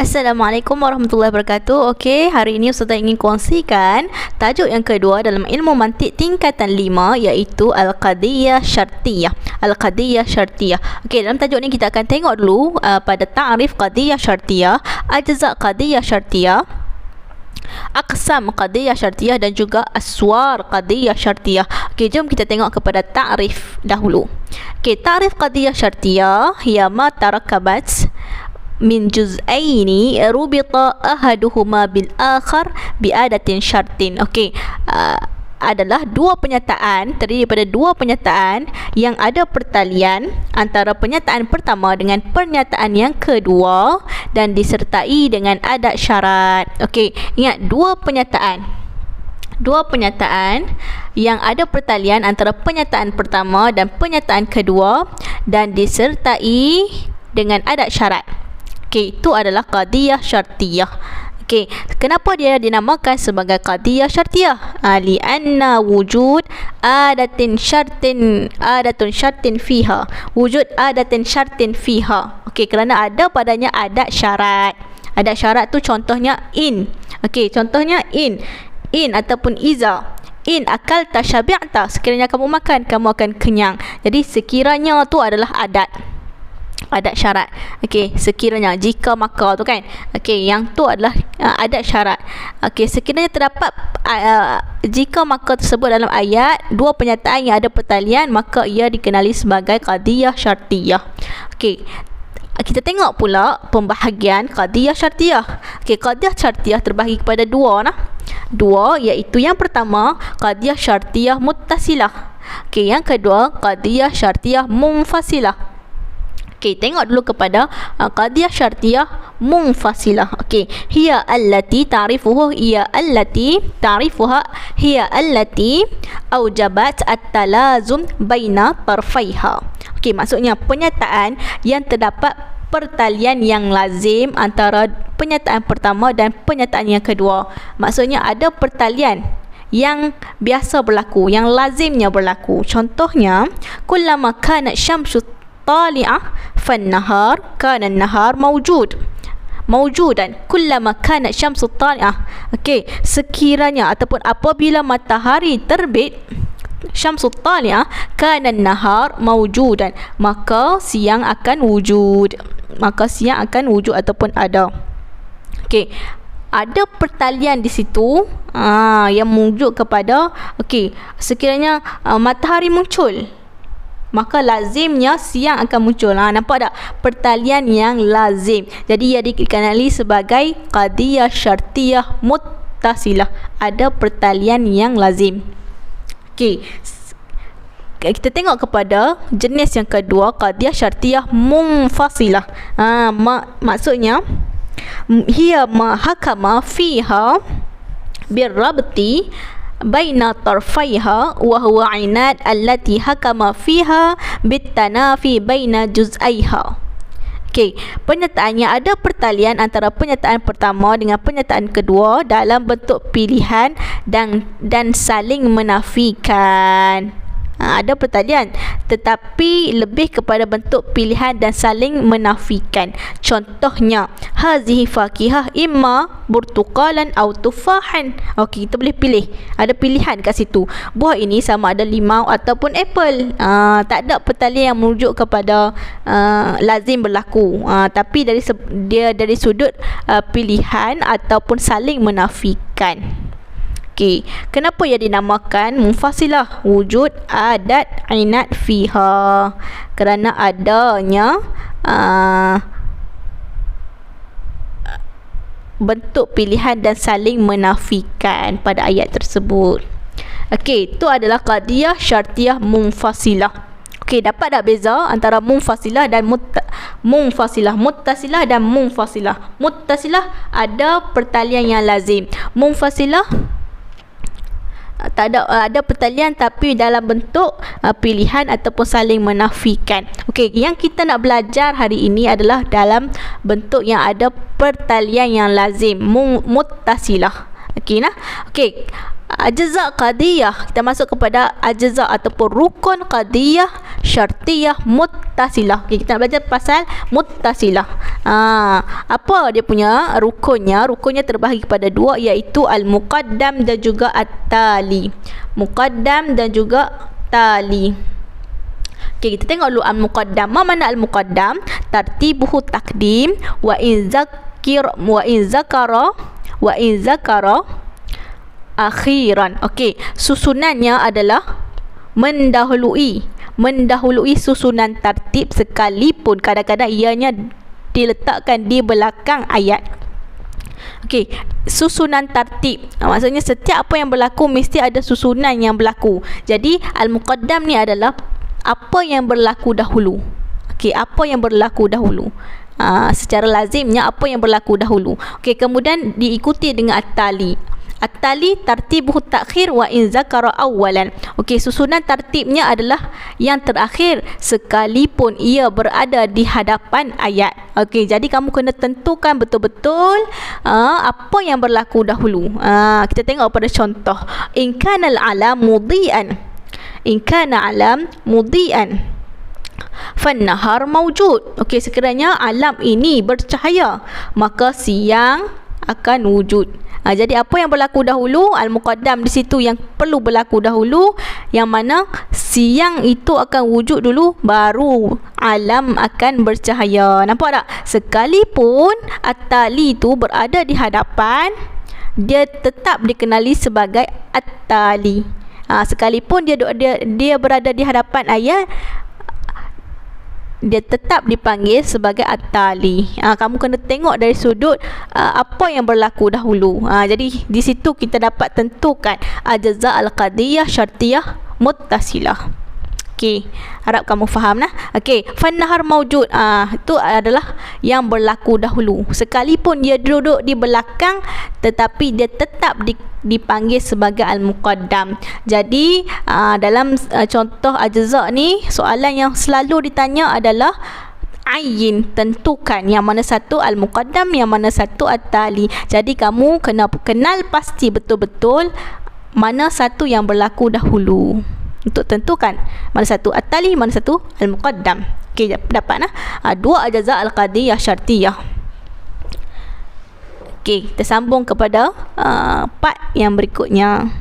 Assalamualaikum warahmatullahi wabarakatuh. Okey, hari ini Ustazah ingin kongsikan tajuk yang kedua dalam ilmu mantik tingkatan 5 iaitu Al-Qadiyah Syartiyah. Al-Qadiyah Syartiyah. Okey, dalam tajuk ni kita akan tengok dulu pada ta'rif Qadiyah Syartiyah, ajza' Qadiyah Syartiyah, aqsam Qadiyah Syartiyah dan juga aswar Qadiyah Syartiyah. Okey, jom kita tengok kepada ta'rif dahulu. Okey, ta'rif Qadiyah Syartiyah hiya ma tarakkabat min juz'aini rubita ahaduhuma bil akhar bi adatin syartin. Okey, adalah dua penyataan, terdiri daripada dua penyataan yang ada pertalian antara penyataan pertama dengan pernyataan yang kedua dan disertai dengan adat syarat. Okey, ingat dua penyataan yang ada pertalian antara penyataan pertama dan pernyataan kedua dan disertai dengan adat syarat. Okey, itu adalah Qadiyah Syartiyah. Okey, kenapa dia dinamakan sebagai Qadiyah Syartiyah? Li'anna wujud adatun syartin fiha. Wujud adatin syartin fiha. Okey, kerana ada padanya adat syarat. Adat syarat tu contohnya in. Okey, contohnya in ataupun iza. In akalta syabi'ta, sekiranya kamu makan, kamu akan kenyang. Jadi sekiranya tu adalah adat syarat. Okey, sekiranya, jika maka tu kan. Okey, yang tu adalah adat syarat. Okey, sekiranya terdapat jika maka tersebut dalam ayat dua pernyataan yang ada pertalian, maka ia dikenali sebagai Qadiyah Syartiyah. Okey, kita tengok pula pembahagian Qadiyah Syartiyah. Okey, Qadiyah Syartiyah terbahagi kepada dua iaitu yang pertama Qadiyah Syartiyah Muttasilah. Okey, yang kedua Qadiyah Syartiyah Munfasilah. Okey, tengok dulu kepada Qadiyah Syartiyah Munfasilah. Okey, hiya allati aujabat at-talazum baina tarfaiha. Okey, maksudnya penyataan yang terdapat pertalian yang lazim antara penyataan pertama dan penyataan yang kedua. Maksudnya ada pertalian yang biasa berlaku, yang lazimnya berlaku. Contohnya, kullama kanat syamsu tali'ah fannahar kana an-nahar mawjudan kullama kanat syamsu tali'ah. Okey, sekiranya ataupun apabila matahari terbit, syamsu tali'ah kana an-nahar mawjudan, maka siang akan wujud ataupun ada. Okey, ada pertalian di situ yang menunjuk kepada sekiranya matahari muncul, maka lazimnya siang akan muncul. Nampak tak? Pertalian yang lazim. Jadi ia dikenali sebagai Qadiyah Syartiyah Muttasilah. Ada pertalian yang lazim. Okey, kita tengok kepada jenis yang kedua, Qadiyah Syartiyah Munfasilah. Maksudnya hiya ma hakama fiha birrabti baina tarfaiha wa huwa ainat allati hakama fiha bitanafi baina juz'aiha. Okey, pernyataannya ada pertalian antara pernyataan pertama dengan pernyataan kedua dalam bentuk pilihan dan saling menafikan. Ada pertalian tetapi lebih kepada bentuk pilihan dan saling menafikan. Contohnya, hazihi fakihah imma burtuqalan aw tufahan. Okey, kita boleh pilih. Ada pilihan kat situ. Buah ini sama ada limau ataupun apple. Tak ada pertalian yang merujuk kepada lazim berlaku. Tapi dari sudut pilihan ataupun saling menafikan. Okey, kenapa ia dinamakan Munfasilah? Wujud adat ainat fiha, kerana adanya bentuk pilihan dan saling menafikan pada ayat tersebut. Okey, itu adalah Qadiyah Syartiyah Munfasilah. Okey, dapat tak beza antara Munfasilah dan Muttasilah dan Munfasilah? Muttasilah ada pertalian yang lazim. Munfasilah tak ada pertalian tapi dalam bentuk pilihan ataupun saling menafikan. Okey, yang kita nak belajar hari ini adalah dalam bentuk yang ada pertalian yang lazim, muttasilah. Okey. ajza qadiyah, kita masuk kepada ajza ataupun rukun qadiyah syartiyah muttasilah. Okay, kita nak belajar pasal muttasilah. Apa dia punya rukunnya? Rukunnya terbahagi kepada dua, iaitu al-muqaddam dan juga at-tali. Muqaddam dan juga tali. Okay, kita tengok dulu al-muqaddam. Apa makna al-muqaddam? Tartibuhu taqdim wa in zakara akhiran. Okey, susunannya adalah mendahului susunan tartib, sekalipun kadang-kadang ianya diletakkan di belakang ayat. Okey, susunan tartib. Maksudnya setiap apa yang berlaku mesti ada susunan yang berlaku. Jadi al-muqaddam ni adalah apa yang berlaku dahulu. Okey, apa yang berlaku dahulu. Secara lazimnya apa yang berlaku dahulu. Okey, kemudian diikuti dengan at-tali. At-tali tartibuhu ta'khir wa in zakara awwalan. Okey, susunan tartibnya adalah yang terakhir sekalipun ia berada di hadapan ayat. Okey, jadi kamu kena tentukan betul-betul apa yang berlaku dahulu. Kita tengok pada contoh. In kana al-alam mudian. In kana alam mudian. Fannahar mawjud. Okey, sekiranya alam ini bercahaya, maka siang akan wujud. Jadi apa yang berlaku dahulu? Al-muqaddam di situ yang perlu berlaku dahulu, yang mana siang itu akan wujud dulu, baru alam akan bercahaya. Nampak tak? Sekalipun at-tali itu berada di hadapan, dia tetap dikenali sebagai at-tali. Sekalipun dia berada di hadapan ayat, dia tetap dipanggil sebagai at-tali. Kamu kena tengok dari sudut apa yang berlaku dahulu. Jadi di situ kita dapat tentukan ajza al-qadiyah syartiyah muttasilah. Okey, harap kamu faham nah. Okey, fannahar mawjud. Itu adalah yang berlaku dahulu. Sekalipun dia duduk di belakang, tetapi dia tetap dipanggil sebagai al-muqaddam. Jadi dalam contoh ajza ni, soalan yang selalu ditanya adalah ayin, tentukan yang mana satu al-muqaddam, yang mana satu at-tali. Jadi kamu kena kenal pasti betul-betul mana satu yang berlaku dahulu, untuk tentukan mana satu at-tali, mana satu al-muqaddam. Okey, dapat nah. Dua ajza al-qadiyah syartiyah. Okey, kita sambung kepada part yang berikutnya.